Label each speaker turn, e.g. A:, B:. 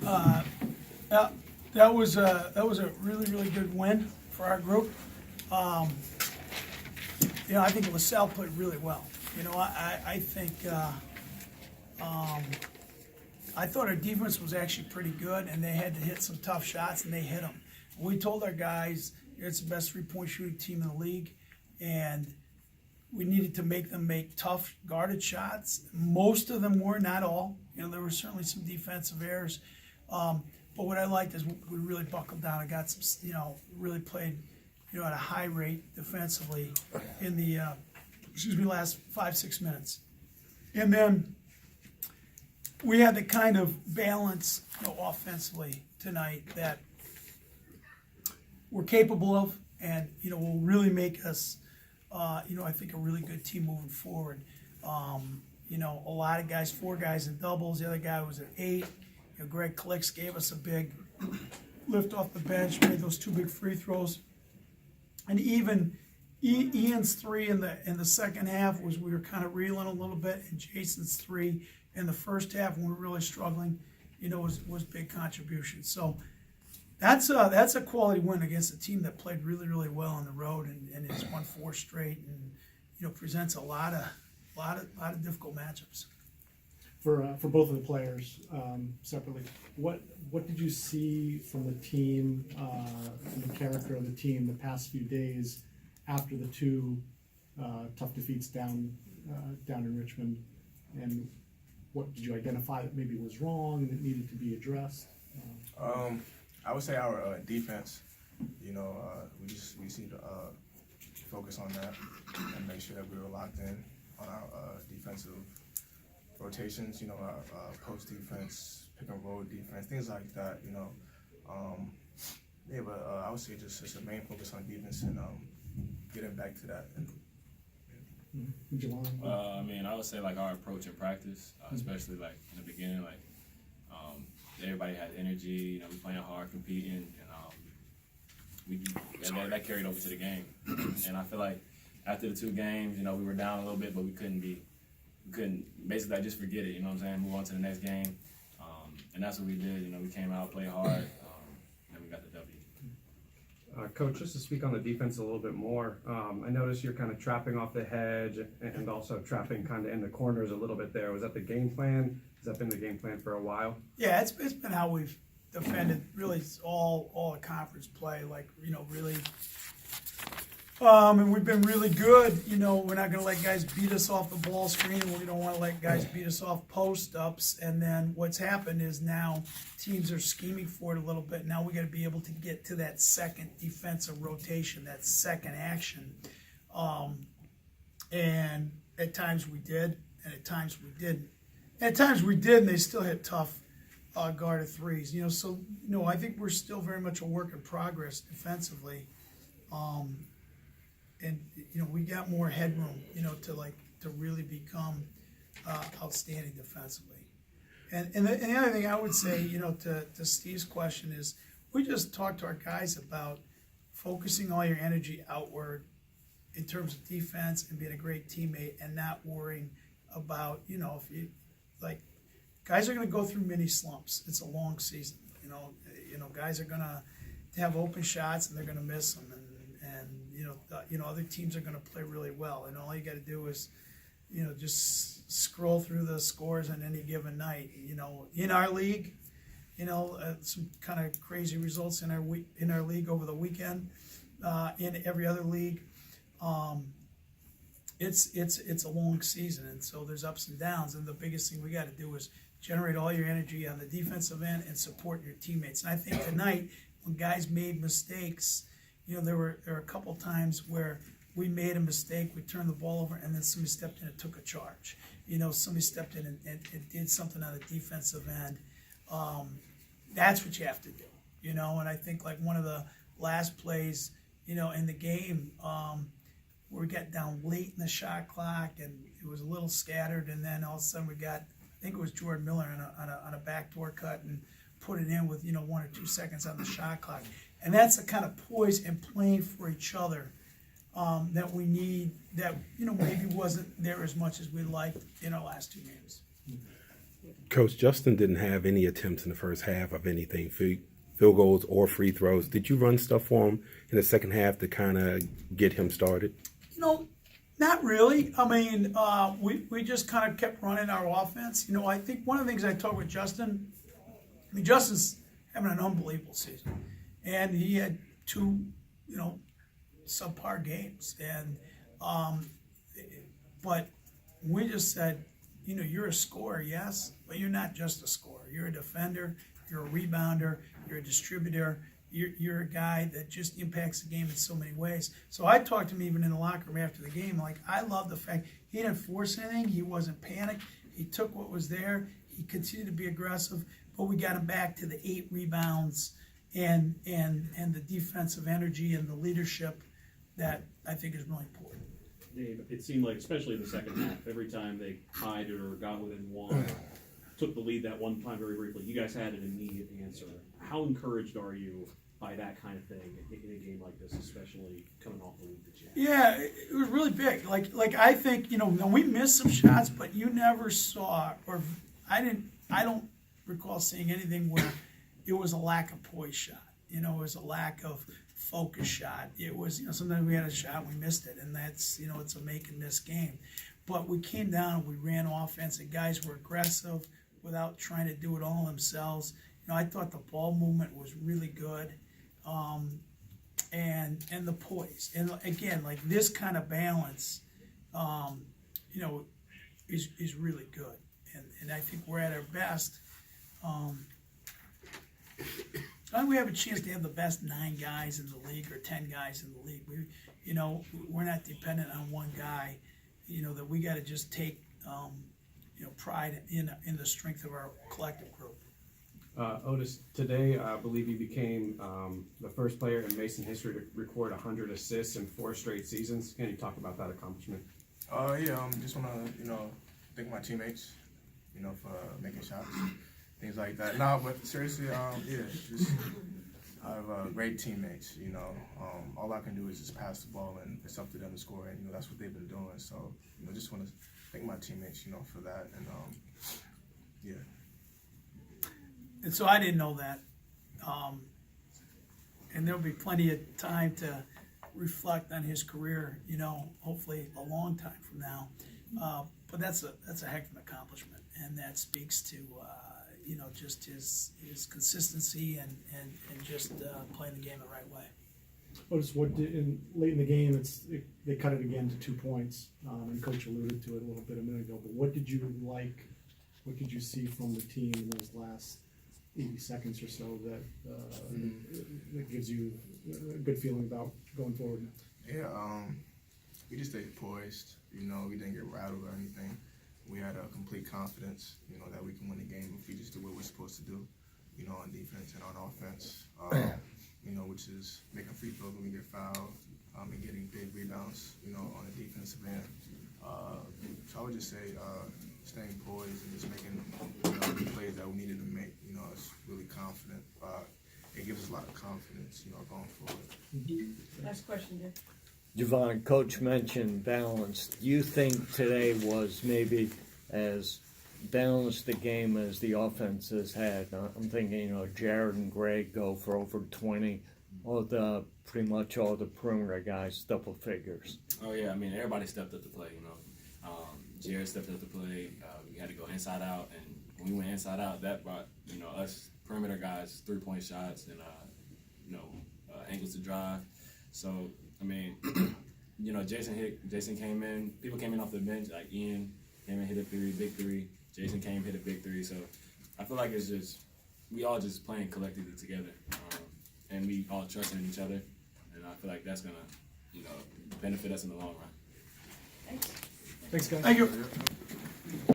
A: Yeah, that was a really good win for our group. I think LaSalle played really well. I think I thought our defense was actually pretty good, and they had to hit some tough shots, and they hit them. We told our guys it's the best three-point shooting team in the league, and we needed to make them make tough guarded shots. Most of them were, not all. There were certainly some defensive errors. But what I liked is we really buckled down and got some, really played, at a high rate defensively in the, last 5-6 minutes. And then we had the kind of balance, offensively tonight that we're capable of, and, will really make us, I think a really good team moving forward. A lot of guys, 4 guys in doubles. The other guy was at 8. Greg Clicks gave us a big lift off the bench, made those 2 big free throws. And even Ian's 3 in the second half was, we were kind of reeling a little bit, and Jason's 3 in the first half when we were really struggling, was big contribution. So that's a quality win against a team that played really well on the road and has won 4 straight, and presents a lot of difficult matchups.
B: For both of the players separately, what did you see from the team, from the character of the team the past few days after the 2 tough defeats down in Richmond, and what did you identify that maybe was wrong that needed to be addressed?
C: I would say our defense. We just need to focus on that and make sure that we were locked in on our defensive rotations, our post defense, pick and roll defense, things like that, but I would say just a main focus on defense and getting back to that.
B: Javon?
D: I would say our approach in practice, especially in the beginning, everybody had energy, we playing hard, competing, and that carried over to the game. And I feel like after the 2 games, we were down a little bit, but we couldn't basically just forget it, move on to the next game. And that's what we did, we came out, played hard, and we got the W.
E: Coach, just to speak on the defense a little bit more, I noticed you're kind of trapping off the hedge and also trapping kind of in the corners a little bit there. Was that the game plan? Has that been the game plan for a while?
A: Yeah, it's been how we've defended really all the conference play, really. And we've been really good. We're not going to let guys beat us off the ball screen. We don't want to let guys beat us off post-ups. And then what's happened is now teams are scheming for it a little bit. Now we got to be able to get to that second defensive rotation, that second action. And at times we did, and at times we didn't. At times we did, and they still hit tough guarded threes. So I think we're still very much a work in progress defensively. And we got more headroom, to really become outstanding defensively. And the other thing I would say, to Steve's question is, we just talked to our guys about focusing all your energy outward in terms of defense and being a great teammate, and not worrying about, if you guys are going to go through mini slumps. It's a long season. Guys are going to have open shots and they're going to miss them, and other teams are going to play really well, and all you got to do is, just scroll through the scores on any given night. In our league, some kind of crazy results in our league over the weekend. In every other league, it's a long season, and so there's ups and downs. And the biggest thing we got to do is generate all your energy on the defensive end and support your teammates. And I think tonight, when guys made mistakes, there were a couple times where we made a mistake, we turned the ball over, and then somebody stepped in and took a charge. Somebody stepped in and did something on the defensive end. That's what you have to do. And I think one of the last plays, in the game, where we got down late in the shot clock and it was a little scattered, and then all of a sudden we got, I think it was Jordan Miller on a backdoor cut and put it in with 1 or 2 seconds on the shot clock. And that's the kind of poise and playing for each other that we need, that maybe wasn't there as much as we liked in our last 2 games.
F: Coach, Justin didn't have any attempts in the first half of anything, field goals or free throws. Did you run stuff for him in the second half to kind of get him started?
A: You know, not really. I mean, we just kind of kept running our offense. You know, I think one of the things I talked with Justin, I mean, Justin's having an unbelievable season. And he had two, you know, subpar games. And, but we just said, you know, you're a scorer, yes, but you're not just a scorer. You're a defender, you're a rebounder, you're a distributor, you're a guy that just impacts the game in so many ways. So I talked to him even in the locker room after the game, like, I love the fact he didn't force anything, he wasn't panicked, he took what was there, he continued to be aggressive, but we got him back to the 8 rebounds and the defensive energy and the leadership that I think is really important.
G: Dave, it seemed like, especially in the second half, every time they tied it or got within one, took the lead that one time very briefly, you guys had an immediate answer. How encouraged are you by that kind of thing in a game like this, especially coming off the lead that you had?
A: Yeah, it was really big. Like I think, you know, we missed some shots, but you never saw, or I don't recall seeing anything where it was a lack of poise shot. You know, it was a lack of focus shot. It was, you know, sometimes we had a shot and we missed it, and that's, you know, it's a make and miss game. But we came down and we ran offense, and guys were aggressive without trying to do it all themselves. You know, I thought the ball movement was really good, and the poise. And again, like this kind of balance, you know, is really good. And I think we're at our best. I think we have a chance to have the best 9 guys in the league or 10 guys in the league. You know, we're not dependent on one guy. You know, that we got to just take, you know, pride in the strength of our collective group.
E: Otis, today I believe you became the first player in Mason history to record 100 assists in 4 straight seasons. Can you talk about that accomplishment?
C: Just want to, you know, thank my teammates, you know, for making shots, things like that. No, but seriously, just I have great teammates, you know. All I can do is just pass the ball, and it's up to them to score, and, you know, that's what they've been doing. So, you know, just want to thank my teammates, you know, for that, and, yeah.
A: And so I didn't know that. And there'll be plenty of time to reflect on his career, you know, hopefully a long time from now. But that's a heck of an accomplishment, and that speaks to you know, just his consistency and just playing the game the right way.
B: Otis, late in the game, they cut it again to 2 points, and Coach alluded to it a little bit a minute ago. But what did you like? What did you see from the team in those last 80 seconds or so that gives you a good feeling about going forward?
C: Yeah, we just stayed poised. You know, we didn't get rattled or anything. We had a complete confidence, you know, that we can win the game if we just do what we're supposed to do, you know, on defense and on offense. You know, which is making free throws when we get fouled, and getting big rebounds, you know, on the defensive end. So I would just say staying poised and just making, you know, the plays that we needed to make. You know, it's really confident. It gives us a lot of confidence, you know, going forward.
H: Last question, Dick.
I: Javon, Coach mentioned balance. Do you think today was maybe as balanced a game as the offense has had? I'm thinking, you know, Jared and Greg go for over 20. Pretty much all the perimeter guys double figures.
D: Oh yeah, I mean everybody stepped up to play. You know, Jared stepped up to play. We had to go inside out, and when we went inside out, that brought, you know, us perimeter guys 3-point shots and you know, angles to drive. So I mean, you know, Jason came in. People came in off the bench, like Ian came in, hit a 3, big 3. Jason came, hit a big 3. So I feel like it's just we all just playing collectively together, and we all trusting each other. And I feel like that's gonna, you know, benefit us in the long run.
B: Thanks, guys.
A: Thank you.